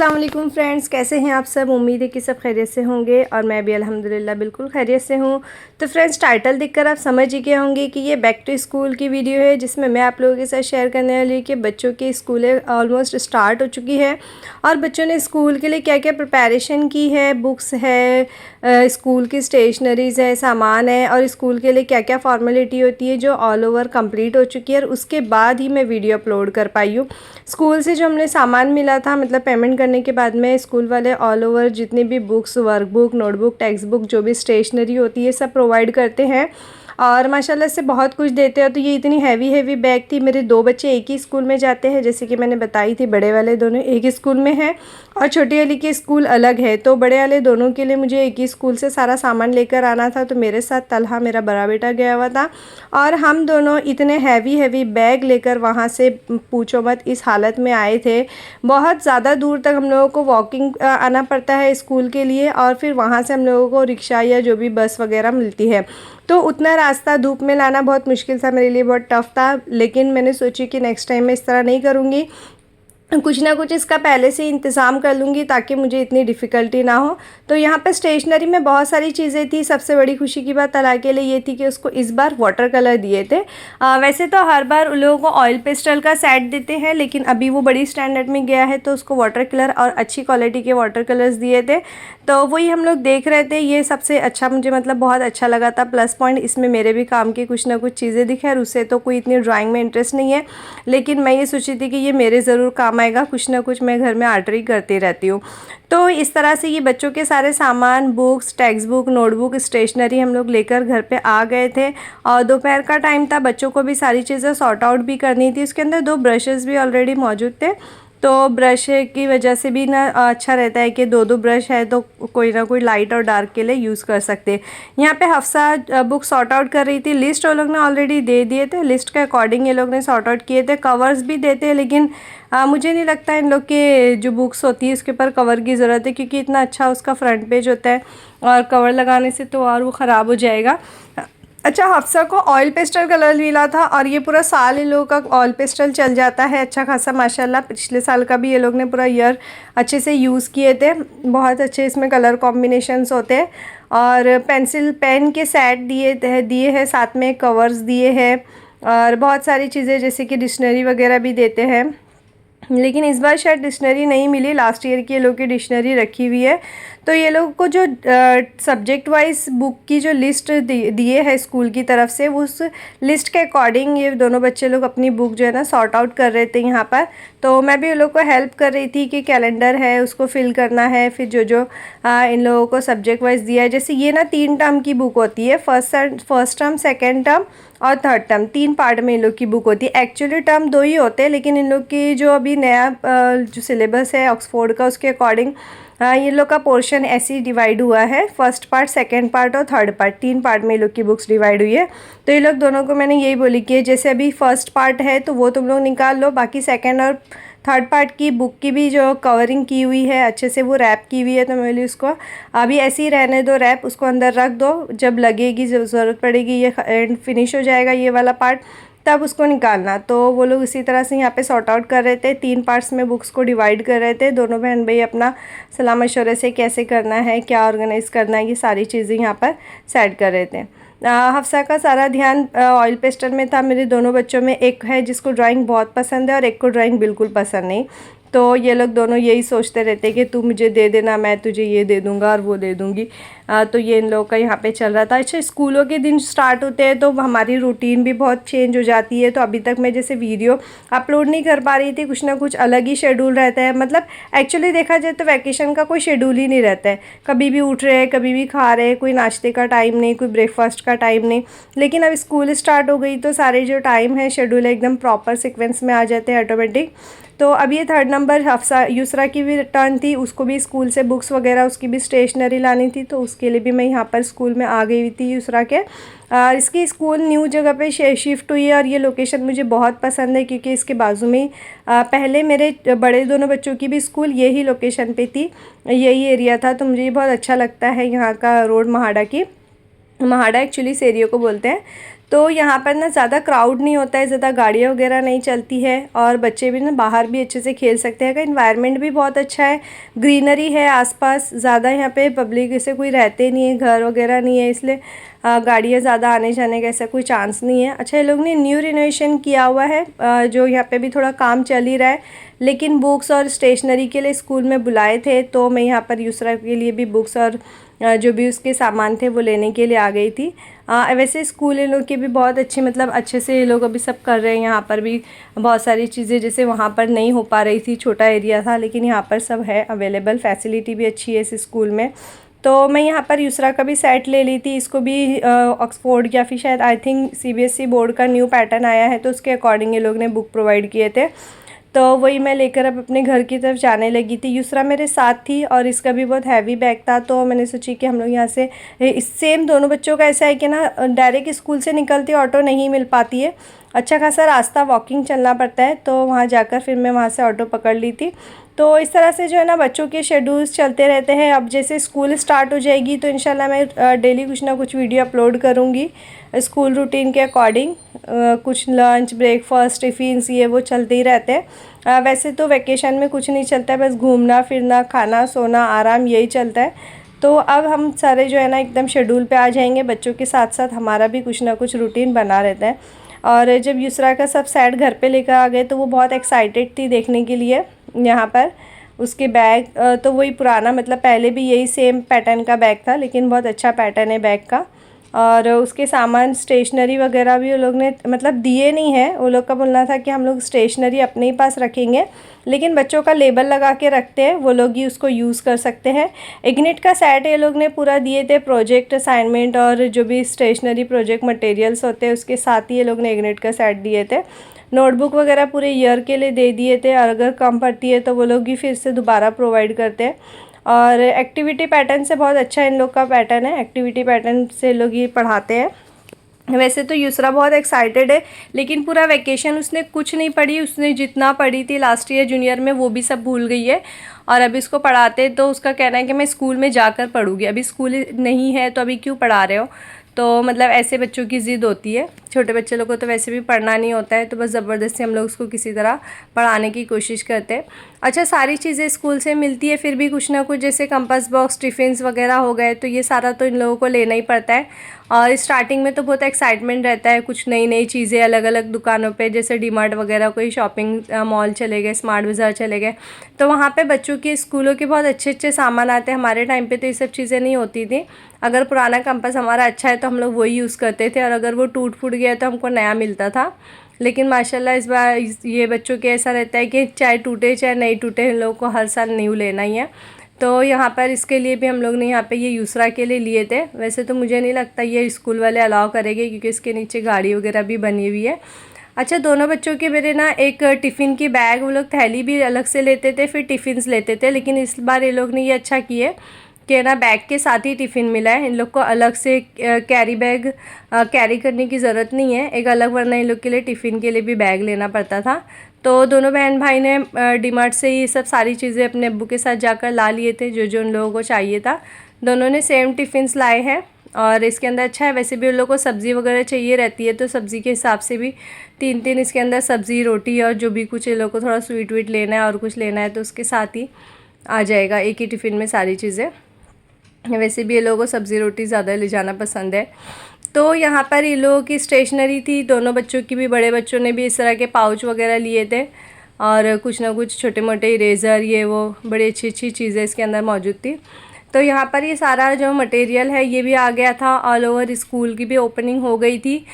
अस्सलाम वालेकुम फ्रेंड्स, कैसे हैं आप सब। उम्मीद है कि सब खैरियत से होंगे और मैं भी अल्हम्दुलिल्लाह बिल्कुल खैरियत से हूँ। तो फ्रेंड्स, टाइटल देखकर आप समझ ही गए होंगे कि ये बैक टू स्कूल की वीडियो है, जिसमें मैं आप लोगों के साथ शेयर करने वाली हूँ कि बच्चों की स्कूलें ऑलमोस्ट स्टार्ट हो चुकी है और बच्चों ने स्कूल के लिए क्या क्या प्रिपरेशन की है। बुक्स है, स्कूल की स्टेशनरीज़ है, सामान है और स्कूल के लिए क्या क्या फॉर्मेलिटी होती है जो ऑल ओवर कंप्लीट हो चुकी है। और उसके बाद ही मैं वीडियो अपलोड कर पाई हूँ। स्कूल से जो हमने सामान मिला था, मतलब पेमेंट करने के बाद में स्कूल वाले ऑल ओवर जितनी भी books, workbook, notebook, text book, जो भी स्टेशनरी होती है सब प्रोवाइड करते हैं और माशाल्लाह से बहुत कुछ देते हैं। तो ये इतनी हैवी बैग थी। मेरे दो बच्चे एक ही स्कूल में जाते हैं, जैसे कि मैंने बताई थी, बड़े वाले दोनों एक ही स्कूल में हैं और छोटी वाली की स्कूल अलग है। तो बड़े वाले दोनों के लिए मुझे एक ही स्कूल से सारा सामान लेकर आना था। तो मेरे साथ तलहा, मेरा बड़ा बेटा, गया हुआ था और हम दोनों इतने हैवी बैग लेकर वहाँ से पूछो मत इस हालत में आए थे। बहुत ज़्यादा दूर तक हम लोगों को वॉकिंग आना पड़ता है स्कूल के लिए और फिर वहाँ से हम लोगों को रिक्शा या जो भी बस वगैरह मिलती है। तो उतना रास्ता धूप में लाना बहुत मुश्किल था, मेरे लिए बहुत टफ़ था। लेकिन मैंने सोची कि नेक्स्ट टाइम मैं इस तरह नहीं करूँगी, कुछ ना कुछ इसका पहले से इंतज़ाम कर लूँगी ताकि मुझे इतनी डिफ़िकल्टी ना हो। तो यहाँ पे स्टेशनरी में बहुत सारी चीज़ें थी। सबसे बड़ी खुशी की बात तला के लिए ये थी कि उसको इस बार वाटर कलर दिए थे। वैसे तो हर बार उन लोगों को ऑयल पेस्टल का सेट देते हैं, लेकिन अभी वो बड़ी स्टैंडर्ड में गया है तो उसको वाटर कलर और अच्छी क्वालिटी के वाटर कलर्स दिए थे। तो वही हम लोग देख रहे थे। ये सबसे अच्छा मुझे मतलब बहुत अच्छा लगा था। प्लस पॉइंट इसमें मेरे भी काम की कुछ ना कुछ चीज़ें दिखे। और उससे तो कोई इतनी ड्राइंग में इंटरेस्ट नहीं है, लेकिन मैं ये सोची थी कि ये मेरे ज़रूर काम आएगा। कुछ ना कुछ मैं घर में आर्टरी करती रहती हूँ। तो इस तरह से ये बच्चों के सारे सामान, books, text book, notebook, stationery हम लोग लेकर घर पे आ गए थे। और दोपहर का टाइम था, बच्चों को भी सारी चीज़ें सॉर्ट आउट भी करनी थी। उसके अंदर 2 ब्रशेस भी ऑलरेडी मौजूद थे। तो ब्रश की वजह से भी ना अच्छा रहता है कि 2 ब्रश है तो कोई ना कोई लाइट और डार्क के लिए यूज़ कर सकते हैं। यहाँ पे हफ्सा बुक सॉर्ट आउट कर रही थी। लिस्ट वो लोग ने ऑलरेडी दे दिए थे, लिस्ट के अकॉर्डिंग ये लोग ने सॉर्ट आउट किए थे। कवर्स भी देते हैं, लेकिन मुझे नहीं लगता इन लोग के जो बुक्स होती है उसके ऊपर कवर की ज़रूरत है, क्योंकि इतना अच्छा उसका फ्रंट पेज होता है और कवर लगाने से तो और वो ख़राब हो जाएगा। अच्छा, हफ्सा को ऑयल पेस्टल कलर मिला था और ये पूरा साल इन लोगों का ऑयल पेस्टल चल जाता है अच्छा खासा माशाल्लाह। पिछले साल का भी ये लोग ने पूरा ईयर अच्छे से यूज़ किए थे। बहुत अच्छे इसमें कलर कॉम्बिनेशंस होते हैं और पेंसिल पेन के सेट दिए हैं, साथ में कवर्स दिए हैं और बहुत सारी चीज़ें जैसे कि डिक्शनरी वगैरह भी देते हैं। लेकिन इस बार शायद डिक्शनरी नहीं मिली, लास्ट ईयर की ये लोग की डिक्शनरी रखी हुई है। तो ये लोग को जो सब्जेक्ट वाइज बुक की जो लिस्ट दिए है स्कूल की तरफ से, उस लिस्ट के अकॉर्डिंग ये दोनों बच्चे लोग अपनी बुक जो है ना सॉर्ट आउट कर रहे थे यहाँ पर। तो मैं भी उन लोग को हेल्प कर रही थी कि कैलेंडर है उसको फिल करना है, फिर जो इन लोगों को सब्जेक्ट वाइज दिया है। जैसे ये ना 3 टर्म की बुक होती है, फर्स्ट टर्म, सेकेंड टर्म और थर्ड टर्म, 3 पार्ट में इन लोग की बुक होती है। एक्चुअली टर्म 2 ही होते हैं, लेकिन इन लोग की जो अभी नया जो सिलेबस है ऑक्सफोर्ड का, उसके अकॉर्डिंग ये लोग का पोर्शन ऐसे ही डिवाइड हुआ है। फर्स्ट पार्ट, सेकंड पार्ट और थर्ड पार्ट, 3 पार्ट में ये लोग की बुक्स डिवाइड हुई है। तो ये लोग दोनों को मैंने यही बोली कि जैसे अभी फर्स्ट पार्ट है तो वो तुम लोग निकाल लो, बाकी सेकंड और थर्ड पार्ट की बुक की भी जो कवरिंग की हुई है अच्छे से, वो रैप की हुई है, तो मैं बोली उसको अभी ऐसे ही रहने दो रैप, उसको अंदर रख दो, जब लगेगी ज़रूरत पड़ेगी, ये एंड फिनिश हो जाएगा ये वाला पार्ट, तब उसको निकालना। तो वो लोग इसी तरह से यहाँ पे सॉर्ट आउट कर रहे थे। 3 पार्ट्स में बुक्स को डिवाइड कर रहे थे। दोनों बहन भाई अपना सलाह मशवरे से कैसे करना है, क्या ऑर्गेनाइज़ करना है, ये सारी चीज़ें यहाँ पर सेट कर रहे थे। हफ्सा का सारा ध्यान ऑयल पेस्टल में था। मेरे दोनों बच्चों में एक है जिसको ड्राइंग बहुत पसंद है और एक को ड्राइंग बिल्कुल पसंद नहीं। तो ये लोग दोनों यही सोचते रहते कि तू मुझे दे देना, मैं तुझे ये दे दूँगा और वो दे दूँगी। तो ये इन लोगों का यहाँ पे चल रहा था। अच्छा, स्कूलों के दिन स्टार्ट होते हैं तो हमारी रूटीन भी बहुत चेंज हो जाती है। तो अभी तक मैं जैसे वीडियो अपलोड नहीं कर पा रही थी, कुछ ना कुछ अलग ही शेड्यूल रहता है। मतलब एक्चुअली देखा जाए तो वैकेशन का कोई शेड्यूल ही नहीं रहता है। कभी भी उठ रहे हैं, कभी भी खा रहे हैं, कोई नाश्ते का टाइम नहीं, कोई ब्रेकफास्ट का टाइम नहीं। लेकिन अब स्कूल स्टार्ट हो गई तो सारे जो टाइम है शेड्यूल एकदम प्रॉपर सिक्वेंस में आ जाते हैं ऑटोमेटिक। तो अब ये 3rd नंबर हफ्सा, यूसरा की भी टर्न थी, उसको भी स्कूल से बुक्स वगैरह उसकी भी स्टेशनरी लानी थी, तो उसके लिए भी मैं यहाँ पर स्कूल में आ गई हुई थी यूसरा के। इसकी स्कूल न्यू जगह पे शिफ्ट हुई है और ये लोकेशन मुझे बहुत पसंद है, क्योंकि इसके बाजू में पहले मेरे बड़े दोनों बच्चों की भी स्कूल यही लोकेशन पे थी, यही एरिया था। तो मुझे ये बहुत अच्छा लगता है यहाँ का रोड, महाड़ा एक्चुअली इस एरिया को बोलते हैं। तो यहाँ पर ना ज़्यादा क्राउड नहीं होता है, ज़्यादा गाड़ियाँ वगैरह नहीं चलती है और बच्चे भी ना बाहर भी अच्छे से खेल सकते हैं। इन्वायरमेंट भी बहुत अच्छा है, ग्रीनरी है आसपास, ज़्यादा यहाँ पे पब्लिक ऐसे कोई रहते नहीं है, घर वगैरह नहीं है, इसलिए गाड़ियाँ ज़्यादा आने जाने का ऐसा कोई चांस नहीं है। अच्छा, ये लोग ने न्यू रिनोवेशन किया हुआ है, जो यहाँ पे भी थोड़ा काम चल ही रहा है, लेकिन बुक्स और स्टेशनरी के लिए स्कूल में बुलाए थे, तो मैं यहाँ पर यूसरा के लिए भी बुक्स और जो भी उसके सामान थे वो लेने के लिए आ गई थी। वैसे स्कूल इन लोग की भी बहुत अच्छी, मतलब अच्छे से ये लोग अभी सब कर रहे हैं। यहाँ पर भी बहुत सारी चीज़ें जैसे वहाँ पर नहीं हो पा रही थी, छोटा एरिया था, लेकिन यहाँ पर सब है अवेलेबल, फैसिलिटी भी अच्छी है इस स्कूल में। तो मैं यहाँ पर यूसरा का भी सेट ले ली थी, इसको भी ऑक्सफोर्ड या फिर शायद आई थिंक सीबीएसई बोर्ड का न्यू पैटर्न आया है, तो उसके अकॉर्डिंग ये लोग ने बुक प्रोवाइड किए थे। तो वही मैं लेकर अब अपने घर की तरफ जाने लगी थी। यूसरा मेरे साथ थी और इसका भी बहुत हैवी बैग था, तो मैंने सोची कि हम लोग यहाँ से सेम दोनों बच्चों का ऐसा है कि ना डायरेक्ट स्कूल से निकलते ऑटो नहीं मिल पाती है, अच्छा खासा रास्ता वॉकिंग चलना पड़ता है, तो वहाँ जाकर फिर मैं वहाँ से ऑटो पकड़ ली थी। तो इस तरह से जो है ना बच्चों के शेड्यूल्स चलते रहते हैं। अब जैसे स्कूल स्टार्ट हो जाएगी तो इंशाल्लाह मैं डेली कुछ ना कुछ वीडियो अपलोड करूँगी स्कूल रूटीन के अकॉर्डिंग। कुछ लंच, ब्रेकफास्ट, टिफ़िन्स ये वो चलते ही रहते हैं। वैसे तो वैकेशन में कुछ नहीं चलता है, बस घूमना फिरना, खाना सोना, आराम, यही चलता है। तो अब हम सारे जो है ना एकदम शेड्यूल पे आ जाएंगे, बच्चों के साथ साथ हमारा भी कुछ ना कुछ रूटीन बना रहता है। और जब यूसरा का सब सेट घर पे लेकर आ गए तो वो बहुत एक्साइटेड थी देखने के लिए यहाँ पर उसके बैग। तो वही पुराना, मतलब पहले भी यही सेम पैटर्न का बैग था, लेकिन बहुत अच्छा पैटर्न है बैग का। और उसके सामान स्टेशनरी वगैरह भी वो लोग ने मतलब दिए नहीं है, वो लोग का बोलना था कि हम लोग स्टेशनरी अपने ही पास रखेंगे, लेकिन बच्चों का लेबल लगा के रखते हैं, वो लोग ही उसको यूज़ कर सकते हैं। इग्निट का सेट ये लोग ने पूरा दिए थे, प्रोजेक्ट असाइनमेंट और जो भी स्टेशनरी प्रोजेक्ट मटेरियल्स होते हैं उसके साथ ही ये लोग ने इग्निट का सेट दिए थे। नोटबुक वगैरह पूरे ईयर के लिए दे दिए थे, और अगर कम पड़ती है तो वो लोग ही फिर से दोबारा प्रोवाइड करते हैं। और एक्टिविटी पैटर्न से बहुत अच्छा इन लोग का पैटर्न है, एक्टिविटी पैटर्न से लोग ये पढ़ाते हैं। वैसे तो यूसरा बहुत एक्साइटेड है, लेकिन पूरा वैकेशन उसने कुछ नहीं पढ़ी, उसने जितना पढ़ी थी लास्ट ईयर जूनियर में वो भी सब भूल गई है। और अभी इसको पढ़ाते तो उसका कहना है कि मैं स्कूल में जाकर पढ़ूँगी, अभी स्कूल नहीं है तो अभी क्यों पढ़ा रहे हो। तो मतलब ऐसे बच्चों की ज़िद होती है, छोटे बच्चे लोग को तो वैसे भी पढ़ना नहीं होता है, तो बस ज़बरदस्ती हम लोग उसको किसी तरह पढ़ाने की कोशिश करते हैं। अच्छा, सारी चीज़ें स्कूल से मिलती है, फिर भी कुछ ना कुछ जैसे कंपास बॉक्स, टिफ़िन्स वगैरह हो गए, तो ये सारा तो इन लोगों को लेना ही पड़ता है। और स्टार्टिंग में तो बहुत एक्साइटमेंट रहता है, कुछ नई नई चीज़ें अलग अलग दुकानों पे, जैसे डीमार्ट वगैरह, कोई शॉपिंग मॉल चले गए, स्मार्ट बाज़ार चले गए, तो वहाँ पे बच्चों के स्कूलों के बहुत अच्छे अच्छे सामान आते हैं। हमारे टाइम पे तो ये सब चीज़ें नहीं होती थी, अगर पुराना कंपास हमारा अच्छा है तो हम लोग वही यूज़ करते थे, और अगर वो टूट फूट गया तो हमको नया मिलता था। लेकिन माशाल्लाह इस बार ये बच्चों के ऐसा रहता है कि चाहे टूटे चाहे नहीं टूटे, इन लोगों को हर साल न्यू लेना ही है। तो यहाँ पर इसके लिए भी हम लोग ने यहाँ पे ये यूसरा के लिए लिए थे। वैसे तो मुझे नहीं लगता ये स्कूल वाले अलाउ करेंगे, क्योंकि इसके नीचे गाड़ी वगैरह भी बनी हुई है। अच्छा, दोनों बच्चों के मेरे ना एक टिफ़िन की बैग, वो लोग थैली भी अलग से लेते थे, फिर टिफ़िन्स लेते थे, लेकिन इस बार ये लोग ने ये अच्छा किए कि ना बैग के साथ ही टिफ़िन मिला है। इन लोग को अलग से कैरी बैग कैरी करने की ज़रूरत नहीं है एक अलग, वरना इन लोग के लिए टिफ़िन के लिए भी बैग लेना पड़ता था। तो दोनों बहन भाई ने डीमार्ट से ये सब सारी चीज़ें अपने अब्बू के साथ जाकर ला लिए थे, जो जो उन लोगों को चाहिए था। दोनों ने सेम टिफ़िन्स लाए हैं, और इसके अंदर अच्छा है, वैसे भी उन लोगों को सब्ज़ी वगैरह चाहिए रहती है, तो सब्ज़ी के हिसाब से भी 3-3 इसके अंदर सब्ज़ी, रोटी और जो भी कुछ इन लोगों को थोड़ा स्वीट वीट लेना है और कुछ लेना है तो उसके साथ ही आ जाएगा एक ही टिफ़िन में सारी चीज़ें। वैसे भी ये लोगों को सब्ज़ी रोटी ज़्यादा ले जाना पसंद है। तो यहाँ पर ये लोगों की स्टेशनरी थी, दोनों बच्चों की भी, बड़े बच्चों ने भी इस तरह के पाउच वगैरह लिए थे, और कुछ ना कुछ छोटे मोटे इरेज़र, ये वो बड़ी अच्छी अच्छी चीज़ें इसके अंदर मौजूद थी। तो यहाँ पर ये सारा जो मटेरियल है ये भी आ गया था। ऑल ओवर स्कूल की भी ओपनिंग हो गई थी।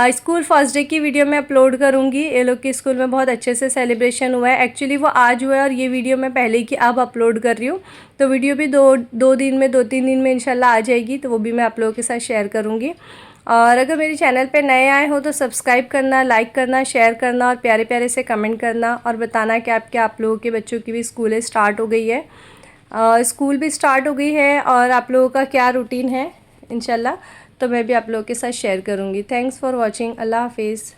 स्कूल फर्स्ट डे की वीडियो मैं अपलोड करूँगी। ये लोग के स्कूल में बहुत अच्छे से सेलिब्रेशन हुआ है, एक्चुअली वो आज हुआ है और ये वीडियो मैं पहले की अब अपलोड कर रही हूँ, तो वीडियो भी दो दिन में, 2-3 दिन में इंशाल्लाह आ जाएगी, तो वो भी मैं आप लोगों के साथ शेयर करूँगी। और अगर मेरे चैनल पे नए आए हो तो सब्सक्राइब करना, लाइक करना, शेयर करना, और प्यारे प्यारे से कमेंट करना, और बताना कि आप लोगों के बच्चों की भी स्कूलें स्टार्ट हो गई है, स्कूल भी स्टार्ट हो गई है, और आप लोगों का क्या रूटीन है इंशाल्लाह, तो मैं भी आप लोगों के साथ शेयर करूँगी। Thanks for watching. अल्लाह हाफिज़।